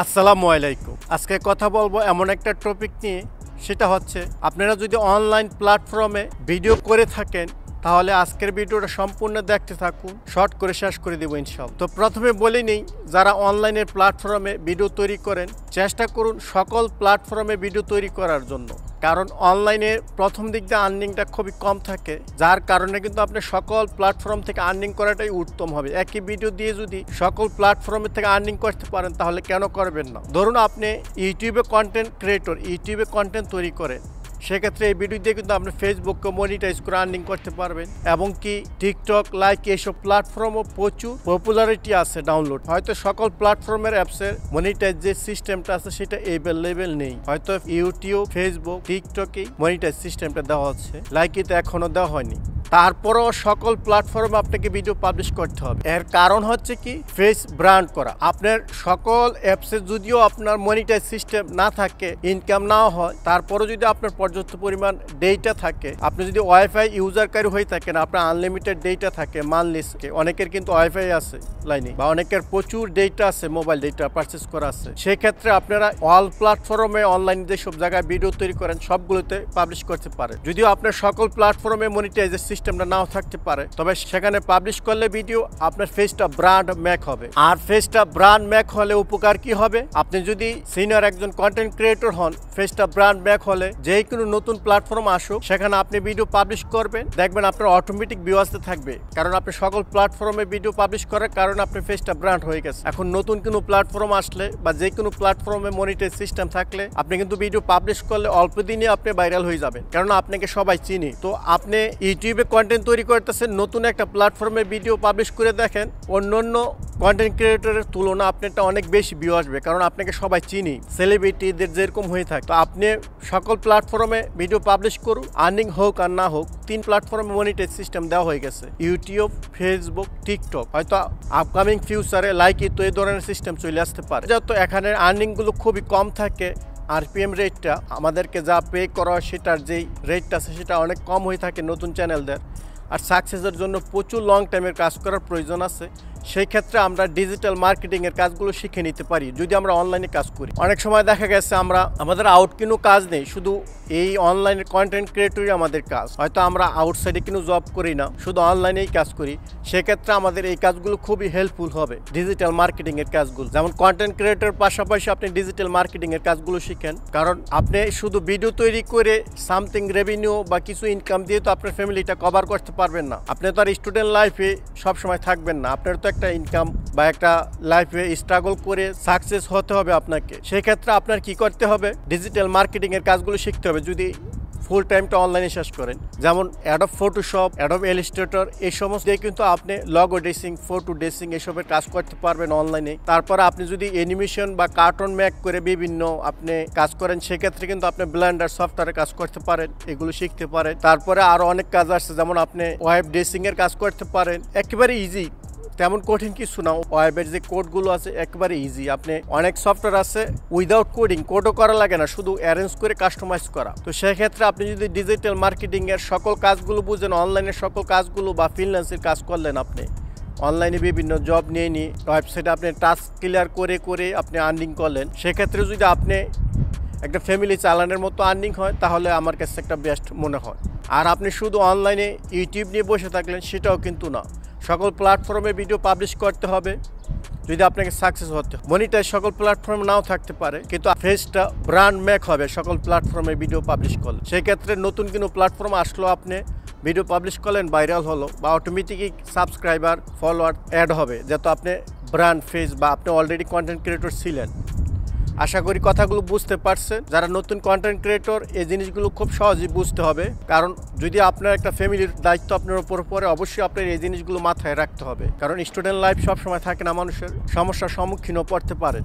আসসালামু আলাইকুম। আজকে কথা বলবো এমন একটা টপিক নিয়ে, সেটা হচ্ছে আপনারা যদি অনলাইন প্ল্যাটফর্মে ভিডিও করে থাকেন তাহলে আজকের ভিডিওটা সম্পূর্ণ দেখতে থাকুন, শর্ট করে শেষ করে দেবো ইনশাআল্লাহ। তো প্রথমে বলে নিই, যারা অনলাইনের প্ল্যাটফর্মে ভিডিও তৈরি করেন চেষ্টা করুন সকল প্ল্যাটফর্মে ভিডিও তৈরি করার জন্য, কারণ অনলাইনে প্রথম দিক দিয়ে আর্নিংটা খুবই কম থাকে, যার কারণে কিন্তু আপনি সকল প্ল্যাটফর্ম থেকে আর্নিং করাটাই উত্তম হবে। একই ভিডিও দিয়ে যদি সকল প্ল্যাটফর্মের থেকে আর্নিং করতে পারেন তাহলে কেন করবেন না। ধরুন আপনি ইউটিউবে কন্টেন্ট ক্রিয়েটর, ইউটিউবে কন্টেন্ট তৈরি করেন, সেক্ষেত্রে এই ভিডিও দিয়ে কিন্তু আপনি ফেসবুককে মনিটাইজ করে আর্নিং করতে পারবেন, এবং কি টিকটক, লাইক এইসব প্ল্যাটফর্মও প্রচুর পপুলারিটি আছে ডাউনলোড। হয়তো সকল প্ল্যাটফর্মের অ্যাপসের মনিটাইজ যে সিস্টেমটা আছে সেটা অ্যাভেলেবেল নেই, হয়তো ইউটিউব, ফেসবুক, টিকটকেই মনিটাইজ সিস্টেমটা দেওয়া হচ্ছে, লাইকিতে এখনো দেওয়া হয়নি। তারপরেও সকল প্ল্যাটফর্মে আপনাকে ভিডিও পাবলিশ করতে হবে। এর কারণ হচ্ছে কি, ফেস ব্র্যান্ড করা। আপনার সকল অ্যাপসে যদিও আপনার মনিটাইজ সিস্টেম না থাকে, ইনকাম নাও হয়, তারপরেও যদি আপনার পর্যাপ্ত পরিমাণ ডেটা থাকে, আপনি যদি ওয়াইফাই ইউজারকারী হয়ে থাকেন, আপনার আনলিমিটেড ডেটা থাকে মান্থলি, অনেকের কিন্তু ওয়াইফাই আছে লাইনে, বা অনেকের প্রচুর ডেটা আছে, মোবাইল ডেটা পারচেস করা আছে, সেক্ষেত্রে আপনারা অল প্ল্যাটফর্মে অনলাইন যেসব জায়গায় ভিডিও তৈরি করেন সবগুলোতে পাবলিশ করতে পারেন। যদিও আপনার সকল প্ল্যাটফর্মে মনিটাইজের সিস্টেমটা নাও থাকতে পারে, তবে সেখানে পাবলিশ করলে ভিডিও আপনার ফেসটা ব্র্যান্ড ম্যাক হবে। আর ফেসটা ব্র্যান্ড ম্যাক হলে উপকার কি হবে, আপনি যদি সিনিয়র একজন কন্টেন্ট ক্রিয়েটর হন, ফেসটা ব্র্যান্ড ম্যাক হলে যে কোনো নতুন প্ল্যাটফর্ম আসুক সেখানে আপনি ভিডিও পাবলিশ করবেন, দেখবেন আপনার অটোমেটিক ভিউ আসতে থাকবে, কারণ আপনি সকল প্ল্যাটফর্মে ভিডিও পাবলিশ করার কারণে আপনার ফেসটা ব্র্যান্ড হয়ে গেছে। এখন নতুন কোনো প্ল্যাটফর্ম আসলে বা যে কোনো প্ল্যাটফর্মে মনিটাইজ সিস্টেম থাকলে আপনি কিন্তু ভিডিও পাবলিশ করলে অল্প দিনে আপনি ভাইরাল হয়ে যাবেন, কারণ আপনাকে সবাই চিনি। তো আপনি ইউটিউবে কন্টেন্ট তৈরি করতেছেন, নতুন একটা প্ল্যাটফর্মে ভিডিও পাবলিশ করে দেখেন, অন্য কন্টেন্ট ক্রিয়েটরের তুলনা আপনারটা অনেক বেশি ভিউ আসবে, কারণ আপনাকে সবাই চিনি, সেলিব্রিটিদের যেরকম হয়ে থাকে। তো আপনি সকল প্ল্যাটফর্মে ভিডিও পাবলিশ করুন, আর্নিং হোক আর না হোক। 3 প্ল্যাটফর্মে মনিটাইজ সিস্টেম দেওয়া হয়ে গেছে, ইউটিউব, ফেসবুক, টিকটক। হয়তো আপকামিং ফিউচারে লাইকি তো এই ধরনের সিস্টেম চলে আসতে পারে। যত এখানে আর্নিংগুলো খুবই কম থাকে, আরপিএম রেটটা আমাদেরকে যা পে করা সেটার যেই রেটটা আছে সেটা অনেক কম হয়ে থাকে নতুন চ্যানেলদের। আর সাকসেসের জন্য প্রচুর লং টাইমের কাজ করার প্রয়োজন আছে, সেই ক্ষেত্রে আমরা ডিজিটাল মার্কেটিংয়ের কাজগুলো শিখে নিতে পারি যদি আমরা অনলাইনে কাজ করি। অনেক সময় দেখা গেছে আমাদের আউট কোনো কাজ নেই, শুধু এই অনলাইনের কন্টেন্ট ক্রিয়েটরই আমাদের কাজ, হয়তো আমরা আউটসাইডে কোনো জব করি না, শুধু অনলাইনেই কাজ করি। সেক্ষেত্রে আমাদের এই কাজগুলো খুবই হেল্পফুল হবে, ডিজিটাল মার্কেটিংয়ের কাজগুলো। যেমন কন্টেন্ট ক্রিয়েটর পাশাপাশি আপনি ডিজিটাল মার্কেটিংয়ের কাজগুলো শিখেন, কারণ আপনি শুধু ভিডিও তৈরি করে সামথিং রেভিনিউ বা কিছু ইনকাম দিয়ে তো আপনার ফ্যামিলিটা কভার করতে পারবেন না। আপনি তো আর স্টুডেন্ট লাইফে সবসময় থাকবেন না, আপনার তো একটা ইনকাম বা একটা লাইফে স্ট্রাগল করে সাকসেস হতে হবে আপনাকে। সেই ক্ষেত্রে আপনার কি করতে হবে, ডিজিটাল মার্কেটিং এর কাজগুলো শিখতে হবে যদি ফুল টাইমটা অনলাইনে শেষ করেন। যেমন অ্যাডব ফটোশপ, অ্যাডব ইলাস্ট্রেটর, এই সমস্ত দিয়ে কিন্তু আপনি লগো ড্রেসিং, ফটো ড্রেসিং এসবের কাজ করতে পারবেন অনলাইনে। তারপরে আপনি যদি অ্যানিমেশন বা কার্টুন মেক করে বিভিন্ন আপনি কাজ করেন, সেক্ষেত্রে কিন্তু আপনি ব্লেন্ডার সফটওয়্যারে কাজ করতে পারেন, এগুলো শিখতে পারেন। তারপরে আরো অনেক কাজ আছে, যেমন আপনি ওয়েব ড্রেসিং এর কাজ করতে পারেন, একেবারে ইজি, তেমন কঠিন কিছু না। ওয়েবের যে কোডগুলো আছে একেবারে ইজি, আপনি অনেক সফটওয়্যার আছে উইদাউট কোডিং, কোডও করা লাগে না, শুধু অ্যারেঞ্জ করে কাস্টমাইজ করা। তো সেক্ষেত্রে আপনি যদি ডিজিটাল মার্কেটিং এর সকল কাজগুলো বুঝেন, অনলাইনের সকল কাজগুলো বা ফ্রিল্যান্সের কাজ করলেন, আপনি অনলাইনে বিভিন্ন জব নিয়ে ওয়েবসাইটে আপনি টাস্ক ক্লিয়ার করে করে আপনি আর্নিং করলেন, সেক্ষেত্রে যদি আপনি একটা ফ্যামিলি চালানোর মতো আর্নিং হয় তাহলে আমার কাছে একটা বেস্ট মনে হয়। আর আপনি শুধু অনলাইনে ইউটিউব নিয়ে বসে থাকলেন সেটাও কিন্তু না, সকল প্ল্যাটফর্মে ভিডিও পাবলিশ করতে হবে যদি আপনাকে সাকসেস হতে হয়। মনিটাইজ সকল প্ল্যাটফর্মে নাও থাকতে পারে, কিন্তু ফেসটা ব্র্যান্ড ম্যাক হবে সকল প্ল্যাটফর্মে ভিডিও পাবলিশ করলে। সেই ক্ষেত্রে নতুন কোনো প্ল্যাটফর্ম আসলো, আপনি ভিডিও পাবলিশ করলেন, ভাইরাল হলো, বা অটোমেটিকই সাবস্ক্রাইবার, ফলোয়ার অ্যাড হবে, যেহেতু আপনি ব্র্যান্ড ফেস বা আপনি অলরেডি কন্টেন্ট ক্রিয়েটর ছিলেন। আশা করি কথাগুলো বুঝতে পারছেন। যারা নতুন কন্টেন্ট ক্রিয়েটর, এই জিনিসগুলো খুব সহজেই বুঝতে হবে, কারণ যদি আপনার একটা ফ্যামিলির দায়িত্ব আপনার উপর পড়ে, অবশ্যই আপনার এই জিনিসগুলো মাথায় রাখতে হবে, কারণ স্টুডেন্ট লাইফ সবসময় থাকে না, মানুষের সমস্যার সম্মুখীনও পড়তে পারেন।